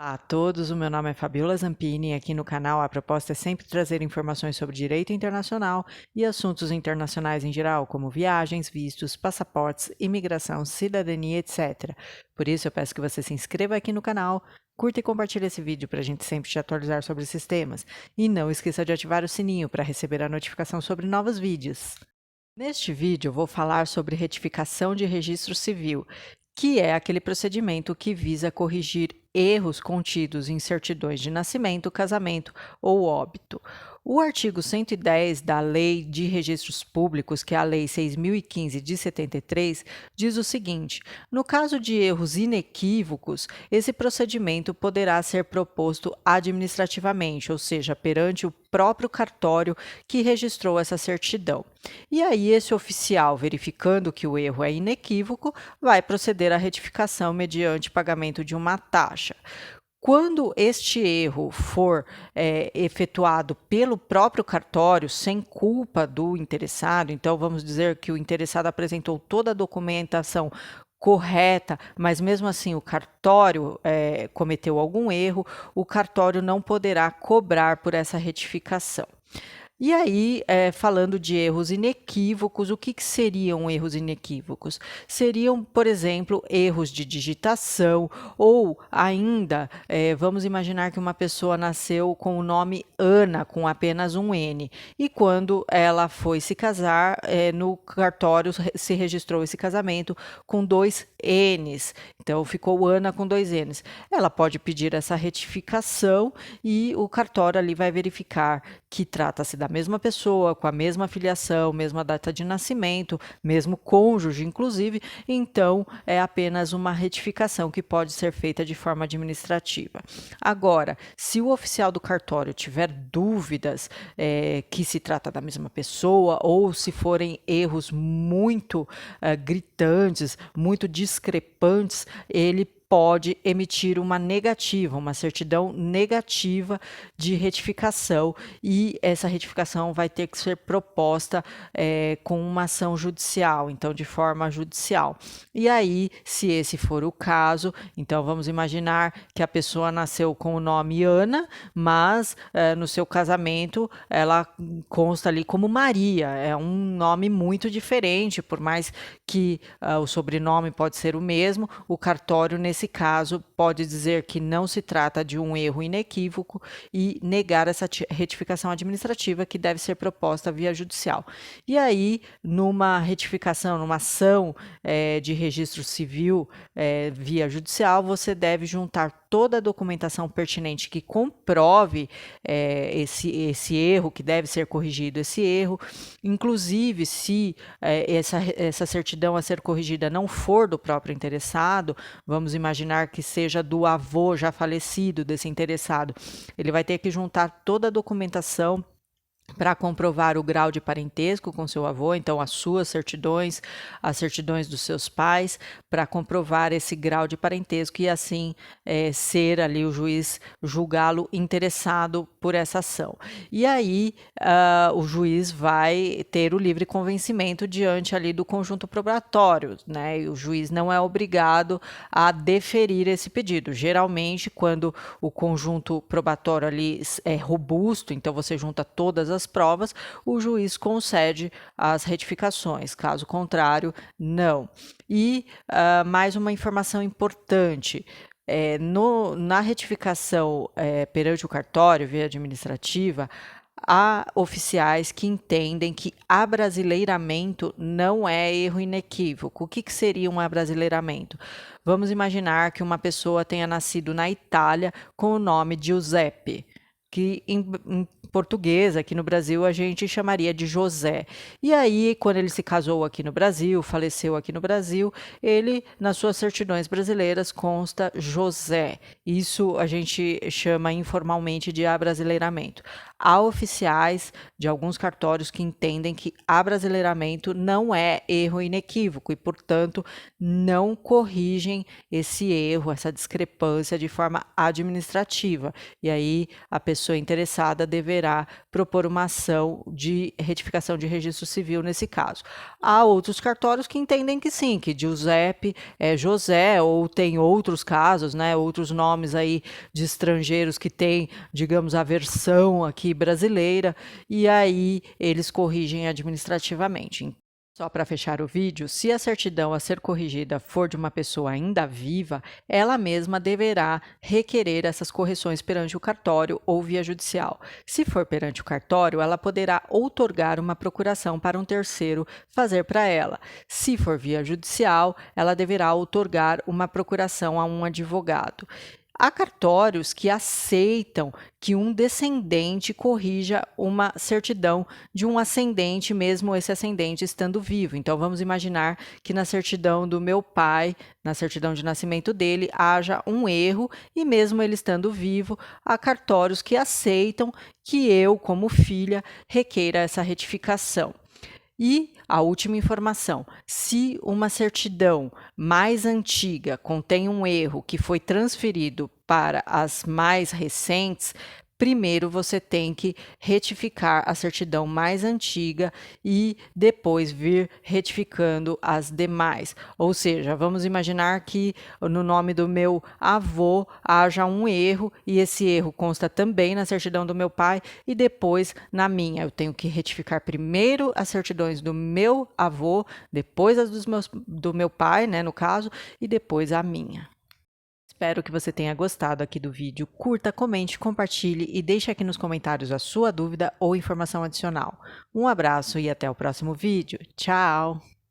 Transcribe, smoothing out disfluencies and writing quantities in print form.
Olá a todos, o meu nome é Fabiola Zampini e aqui no canal a proposta é sempre trazer informações sobre direito internacional e assuntos internacionais em geral, como viagens, vistos, passaportes, imigração, cidadania, etc. Por isso eu peço que você se inscreva aqui no canal, curta e compartilhe esse vídeo para a gente sempre te atualizar sobre esses temas. E não esqueça de ativar o sininho para receber a notificação sobre novos vídeos. Neste vídeo, eu vou falar sobre retificação de registro civil, que é aquele procedimento que visa corrigir erros contidos em certidões de nascimento, casamento ou óbito. O artigo 110 da Lei de Registros Públicos, que é a Lei 6.015 de 73, diz o seguinte: no caso de erros inequívocos, esse procedimento poderá ser proposto administrativamente, ou seja, perante o próprio cartório que registrou essa certidão. E aí, esse oficial, verificando que o erro é inequívoco, vai proceder à retificação mediante pagamento de uma taxa. Quando este erro for efetuado pelo próprio cartório, sem culpa do interessado, então vamos dizer que o interessado apresentou toda a documentação correta, mas mesmo assim o cartório cometeu algum erro, o cartório não poderá cobrar por essa retificação. E aí, falando de erros inequívocos, o que seriam erros inequívocos? Seriam, por exemplo, erros de digitação ou ainda, vamos imaginar que uma pessoa nasceu com o nome Ana, com apenas um N, e quando ela foi se casar, no cartório se registrou esse casamento com dois N's, então ficou Ana com dois N's. Ela pode pedir essa retificação e o cartório ali vai verificar que trata-se da mesma pessoa, com a mesma filiação, mesma data de nascimento, mesmo cônjuge, inclusive, então é apenas uma retificação que pode ser feita de forma administrativa. Agora, se o oficial do cartório tiver dúvidas que se trata da mesma pessoa ou se forem erros muito gritantes, muito discrepantes, ele pode emitir uma negativa, uma certidão negativa de retificação, e essa retificação vai ter que ser proposta com uma ação judicial, então de forma judicial. E aí, se esse for o caso, então vamos imaginar que a pessoa nasceu com o nome Ana, mas no seu casamento ela consta ali como Maria, é um nome muito diferente, por mais que o sobrenome pode ser o mesmo, o cartório nesse caso pode dizer que não se trata de um erro inequívoco e negar essa retificação administrativa que deve ser proposta via judicial. E aí, numa retificação, numa ação de registro civil via judicial, você deve juntar toda a documentação pertinente que comprove esse erro, que deve ser corrigido esse erro, inclusive se essa certidão a ser corrigida não for do próprio interessado, vamos imaginar que seja do avô já falecido desse interessado, ele vai ter que juntar toda a documentação para comprovar o grau de parentesco com seu avô, então as suas certidões, as certidões dos seus pais, para comprovar esse grau de parentesco e assim ser ali o juiz julgá-lo interessado por essa ação. E aí o juiz vai ter o livre convencimento diante ali do conjunto probatório, né? E o juiz não é obrigado a deferir esse pedido. Geralmente, quando o conjunto probatório ali é robusto, então você junta todas as provas, o juiz concede as retificações, caso contrário, não. E mais uma informação importante. Na retificação perante o cartório, via administrativa, há oficiais que entendem que abrasileiramento não é erro inequívoco. O que seria um abrasileiramento? Vamos imaginar que uma pessoa tenha nascido na Itália com o nome Giuseppe, que em português, aqui no Brasil, a gente chamaria de José. E aí, quando ele se casou aqui no Brasil, faleceu aqui no Brasil, ele, nas suas certidões brasileiras, consta José. Isso a gente chama informalmente de abrasileiramento. Há oficiais de alguns cartórios que entendem que abrasileiramento não é erro inequívoco e, portanto, não corrigem esse erro, essa discrepância de forma administrativa. E aí a pessoa interessada deverá propor uma ação de retificação de registro civil nesse caso. Há outros cartórios que entendem que sim, que Giuseppe é José, ou tem outros casos, né, outros nomes aí de estrangeiros que têm, digamos, a versão aqui brasileira, e aí eles corrigem administrativamente. Só para fechar o vídeo, se a certidão a ser corrigida for de uma pessoa ainda viva, ela mesma deverá requerer essas correções perante o cartório ou via judicial. Se for perante o cartório, ela poderá outorgar uma procuração para um terceiro fazer para ela. Se for via judicial, ela deverá outorgar uma procuração a um advogado. Há cartórios que aceitam que um descendente corrija uma certidão de um ascendente, mesmo esse ascendente estando vivo. Então, vamos imaginar que na certidão do meu pai, na certidão de nascimento dele, haja um erro e mesmo ele estando vivo, há cartórios que aceitam que eu, como filha, requeira essa retificação. E a última informação: se uma certidão mais antiga contém um erro que foi transferido para as mais recentes, primeiro você tem que retificar a certidão mais antiga e depois vir retificando as demais. Ou seja, vamos imaginar que no nome do meu avô haja um erro e esse erro consta também na certidão do meu pai e depois na minha. Eu tenho que retificar primeiro as certidões do meu avô, depois as do meu pai, né, no caso, e depois a minha. Espero que você tenha gostado aqui do vídeo. Curta, comente, compartilhe e deixe aqui nos comentários a sua dúvida ou informação adicional. Um abraço e até o próximo vídeo. Tchau!